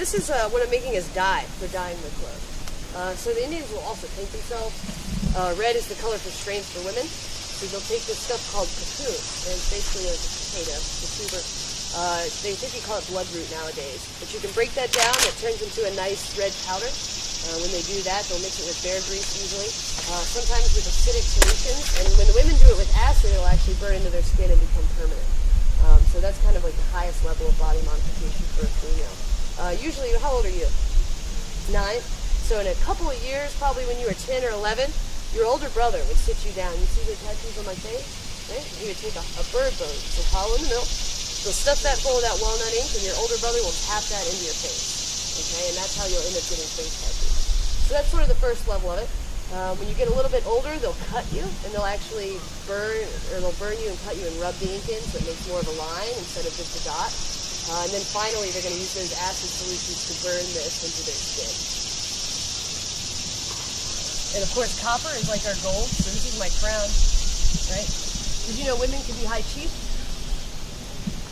this is what I'm making is dye. We're dyeing the clothes. So the Indians will also paint themselves. Red is the color for strength for women. So they'll take this stuff called cocoon, and it's basically like a potato, the tuber. They think you call it bloodroot nowadays, but you can break that down. It turns into a nice red powder. When they do that, they'll mix it with bear grease usually, sometimes with acidic solutions. And when the women do it with acid, it'll actually burn into their skin and become permanent. So that's kind of like the highest level of body modification for a female. Usually, how old are you? 9? So in a couple of years, probably when you were 10 or 11, your older brother would sit you down. You see the tattoos on my face? Right? He would take a bird bone, so hollow in the middle. He'll stuff that full of that walnut ink, and your older brother will tap that into your face. Okay, and that's how you'll end up getting face tattoos. So that's sort of the first level of it. When you get a little bit older, they'll cut you, and they'll actually burn you and cut you and rub the ink in, so it makes more of a line instead of just a dot. And then finally, they're going to use those acid solutions to burn this into their skin. And of course, copper is like our gold, so this is my crown, right? Did you know women can be high chief?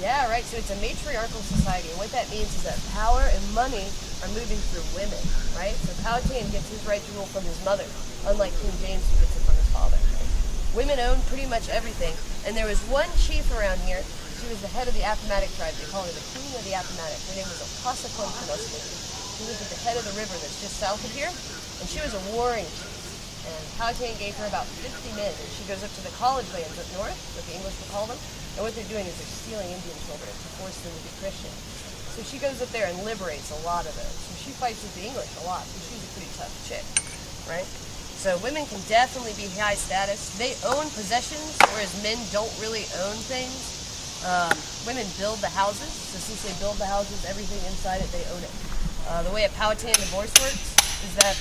Yeah, right, so it's a matriarchal society, and what that means is that power and money are moving through women, right? So Powhatan gets his right to rule from his mother, unlike King James who gets it from his father. Right? Women own pretty much everything, and there was one chief around here. She was the head of the Appomattox tribe. They call her the queen of the Appomattox. Her name was Opasakon. She lived at the head of the river that's just south of here, and she was a warring chief. And Powhatan gave her about 50 men, and she goes up to the college lands up north, what the English would call them, and what they're doing is they're stealing Indian children to force them to be Christian. So she goes up there and liberates a lot of those. So she fights with the English a lot, because she's a pretty tough chick, right? So women can definitely be high status. They own possessions, whereas men don't really own things. Women build the houses, so since they build the houses, everything inside it, they own it. The way a Powhatan divorce works is that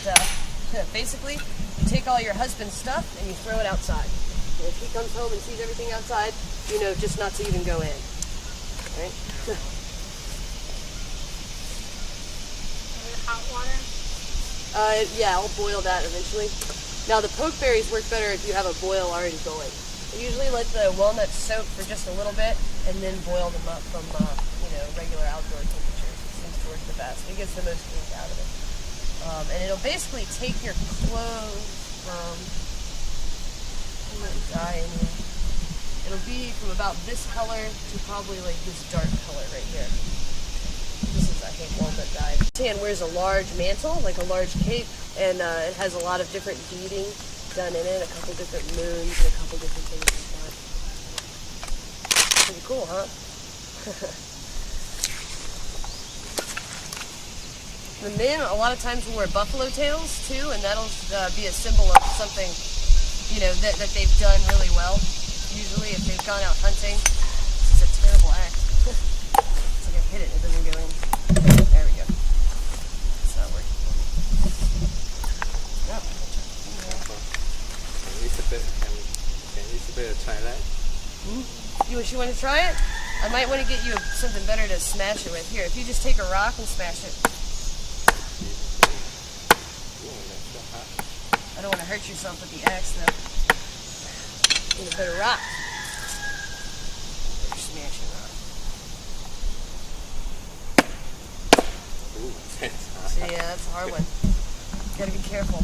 basically you take all your husband's stuff and you throw it outside. And if he comes home and sees everything outside, you know just not to even go in. Right? Hot water? Yeah, I'll boil that eventually. Now the pokeberries work better if you have a boil already going. I usually let the walnuts soak for just a little bit and then boil them up from regular outdoor temperatures. It seems to work the best. It gets the most ink out of it. And it'll basically take your clothes from, it'll be from about this color to probably like this dark color right here. This is, I think, walnut dye. Tan wears a large mantle, like a large cape, and it has a lot of different beading done in it, a couple different moons and a couple different things like that. Pretty cool, huh? The men, a lot of times, will wear buffalo tails, too, and that'll be a symbol of something, that they've done really well. Usually, if they've gone out hunting. This is a terrible axe. It's like I hit it, it doesn't go in. There we go. It's not working. No. Can you try that? You want to try it? I might want to get you something better to smash it with. Here, if you just take a rock and smash it. I don't want to hurt yourself with the axe, though. Need a better rock. Better smashing rock. Ooh, See, yeah, that's a hard one. Gotta be careful.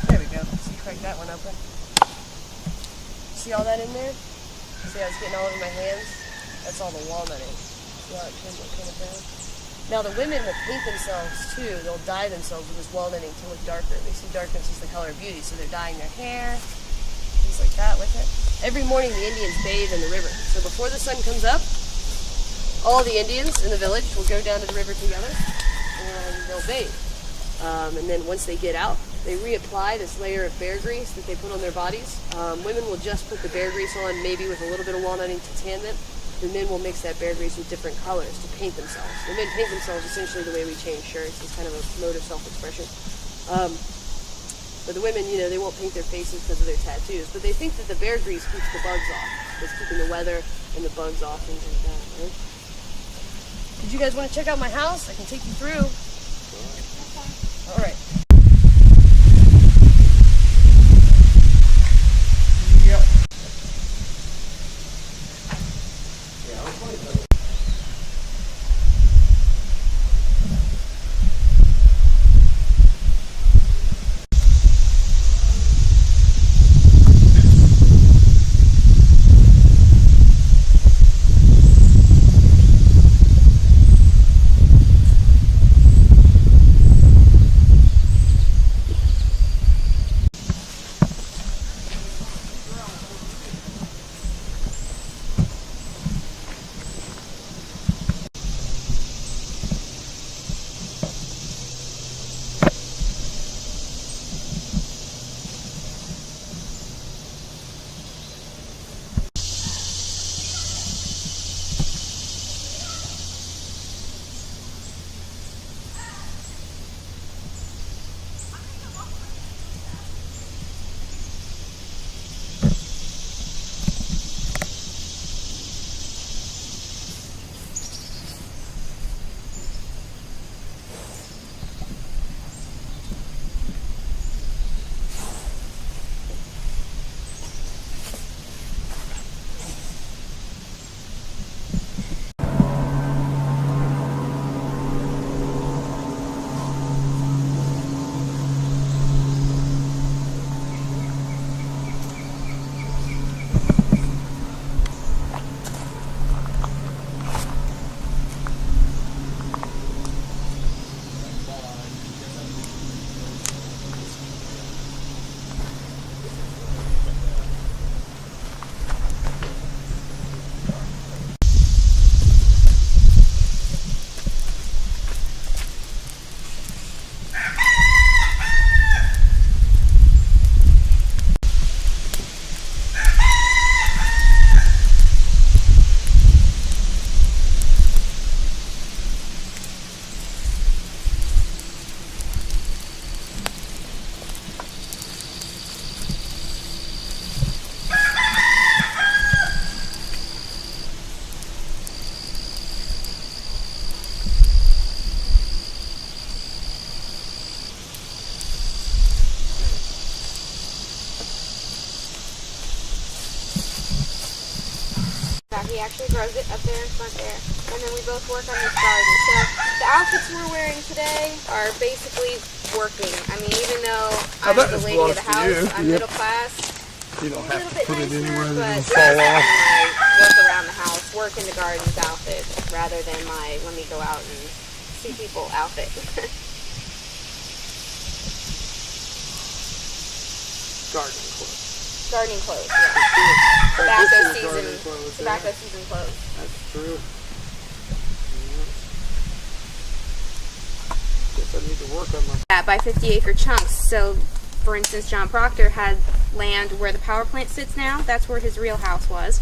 There we go. So you crack that one open. See all that in there? See how it's getting all over my hands? That's all the walnut ink. See how it came down? Now the women will paint themselves too. They'll dye themselves with this walnut ink to look darker. They see darkness is the color of beauty, so they're dyeing their hair, things like that with it. Every morning the Indians bathe in the river. So before the sun comes up, all the Indians in the village will go down to the river together and they'll bathe. And then once they get out, they reapply this layer of bear grease that they put on their bodies. Women will just put the bear grease on, maybe with a little bit of walnut ink to tan them. The men will mix that bear grease with different colors to paint themselves. The men paint themselves essentially the way we change shirts. It's kind of a mode of self-expression. But the women, they won't paint their faces because of their tattoos. But they think that the bear grease keeps the bugs off. It's keeping the weather and the bugs off, things like that. Right? Did you guys want to check out my house? I can take you through. All right. actually grows it up there in front there. And then we both work on this garden. So the outfits we're wearing today are basically working. I mean, even though I'm the lady of the house, I'm middle class. You don't A have little to bit put it nicer, anywhere but that this it'll is fall off. my work around the house, work in the gardens outfit, rather than my let me go out and see people outfit. Gardening clothes. Gardening clothes, yeah. Tobacco This is season. gardening clothes, Tobacco yeah. season clothes. That's true. Guess I need to work on my. That by 50-acre chunks. So, for instance, John Proctor had land where the power plant sits now. That's where his real house was.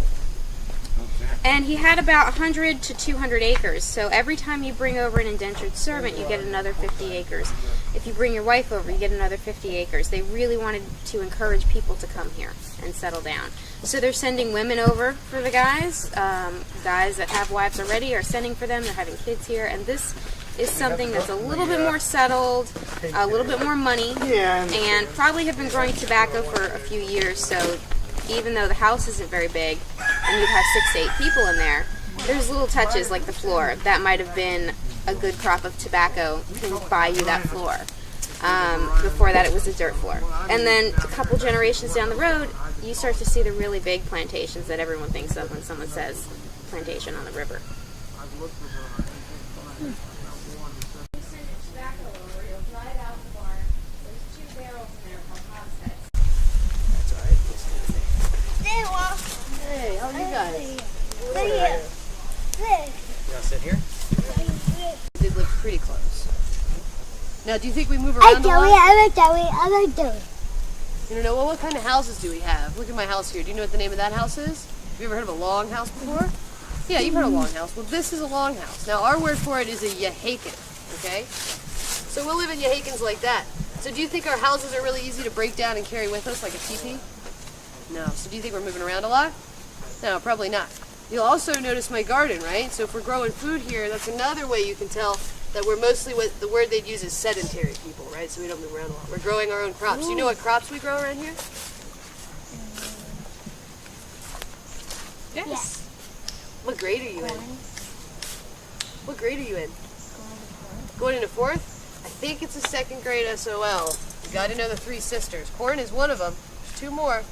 And he had about 100 to 200 acres. So every time you bring over an indentured servant, you get another 50 acres. If you bring your wife over, you get another 50 acres. They really wanted to encourage people to come here and settle down. So they're sending women over for the guys. Guys that have wives already are sending for them. They're having kids here. And this is something that's a little bit more settled, a little bit more money, and probably have been growing tobacco for a few years. So even though the house isn't very big, and you'd have 6 to 8 people in there, there's little touches like the floor. That might have been a good crop of tobacco can buy you that floor. Before that it was a dirt floor. And then a couple generations down the road, you start to see the really big plantations that everyone thinks of when someone says plantation on the river. Hey, how are you guys? You all sit here? They live pretty close. Now, do you think we move around a lot? You don't know, well, what kind of houses do we have? Look at my house here. Do you know what the name of that house is? Have you ever heard of a longhouse before? Yeah, you've heard of a longhouse. Well, this is a longhouse. Now, our word for it is a yahakin, okay? So we'll live in yahakins like that. So do you think our houses are really easy to break down and carry with us like a teepee? No. So do you think we're moving around a lot? No, probably not. You'll also notice my garden, right? So if we're growing food here, that's another way you can tell that we're mostly what the word they'd use is sedentary people, right? So we don't move around a lot. We're growing our own crops. You know what crops we grow around here? Yes. What grade are you in? What grade are you in? Going into 4th? I think it's a 2nd grade SOL. You got to know the 3 sisters. Corn is one of them. There's 2 more.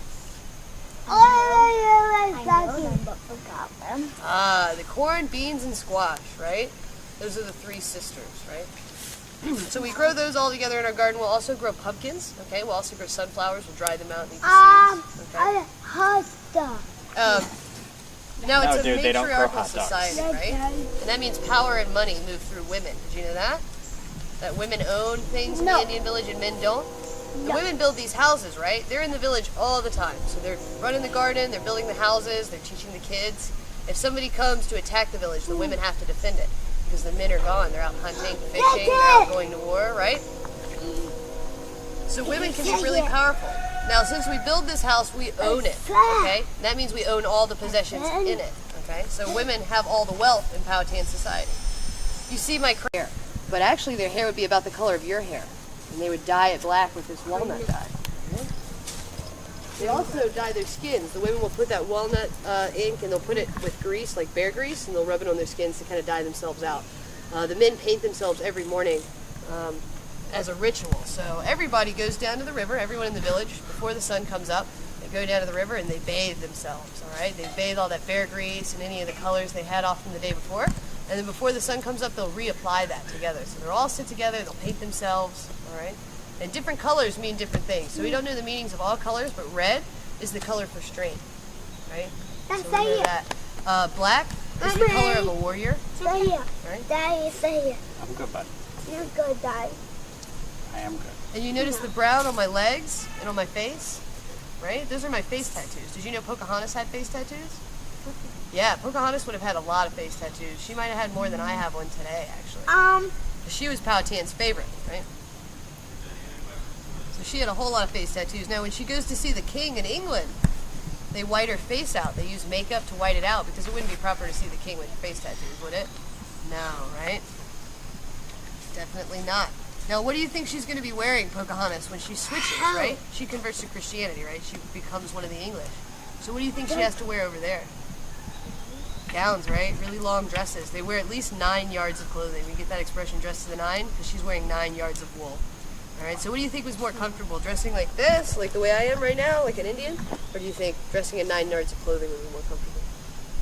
The corn, beans, and squash, right? Those are the 3 sisters, right? So we grow those all together in our garden. We'll also grow pumpkins, okay? We'll also grow sunflowers. We'll dry them out and eat the seeds, okay? Now it's a they don't grow matriarchal hot dogs. society, right? And that means power and money move through women. Did you know that? That women own things in the Indian village and men don't? The women build these houses, right? They're in the village all the time. So they're running the garden, they're building the houses, they're teaching the kids. If somebody comes to attack the village, the women have to defend it because the men are gone. They're out hunting, fishing, they're out going to war, right? So women can be really powerful. Now, since we build this house, we own it, okay? That means we own all the possessions in it, okay? So women have all the wealth in Powhatan society. You see my hair, but actually their hair would be about the color of your hair. And they would dye it black with this walnut dye. They also dye their skins. The women will put that walnut ink and they'll put it with grease, like bear grease, and they'll rub it on their skins to kind of dye themselves out. The men paint themselves every morning as a ritual. So everybody goes down to the river, everyone in the village, before the sun comes up, they go down to the river and they bathe themselves, all right? They bathe all that bear grease and any of the colors they had off from the day before. And then before the sun comes up, they'll reapply that together. So they'll all sit together, they'll paint themselves, all right? And different colors mean different things. So we don't know the meanings of all colors, but red is the color for strength, right? So remember that. Black is the color of a warrior, right? I'm good, bud. You're good, Dad. I am good. And you notice the brown on my legs and on my face, right? Those are my face tattoos. Did you know Pocahontas had face tattoos? Yeah, Pocahontas would have had a lot of face tattoos. She might have had more than I have one today, actually. She was Powhatan's favorite, right? So she had a whole lot of face tattoos. Now, when she goes to see the king in England, they white her face out. They use makeup to white it out because it wouldn't be proper to see the king with face tattoos, would it? No, right? Definitely not. Now, what do you think she's going to be wearing, Pocahontas, when she switches, right? She converts to Christianity, right? She becomes one of the English. So what do you think she has to wear over there? gowns, right? Really long dresses. They wear at least 9 yards of clothing. We get that expression, dress to the nine, because she's wearing 9 yards of wool. All right, so what do you think was more comfortable? Dressing like this, like the way I am right now, like an Indian? Or do you think dressing in 9 yards of clothing would be more comfortable?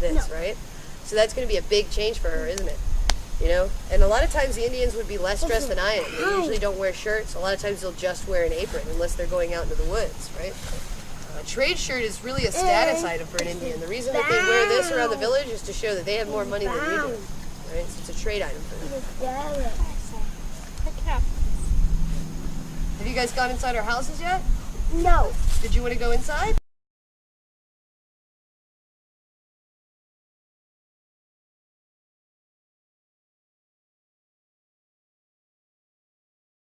This, right? So that's going to be a big change for her, isn't it? You know? And a lot of times the Indians would be less dressed than I am. They usually don't wear shirts. A lot of times they'll just wear an apron, unless they're going out into the woods, right? A trade shirt is really a status item for an Indian. The reason that they wear this around the village is to show that they have more money than we do. Right? So it's a trade item for them. Have you guys gone inside our houses yet? No. Did you want to go inside?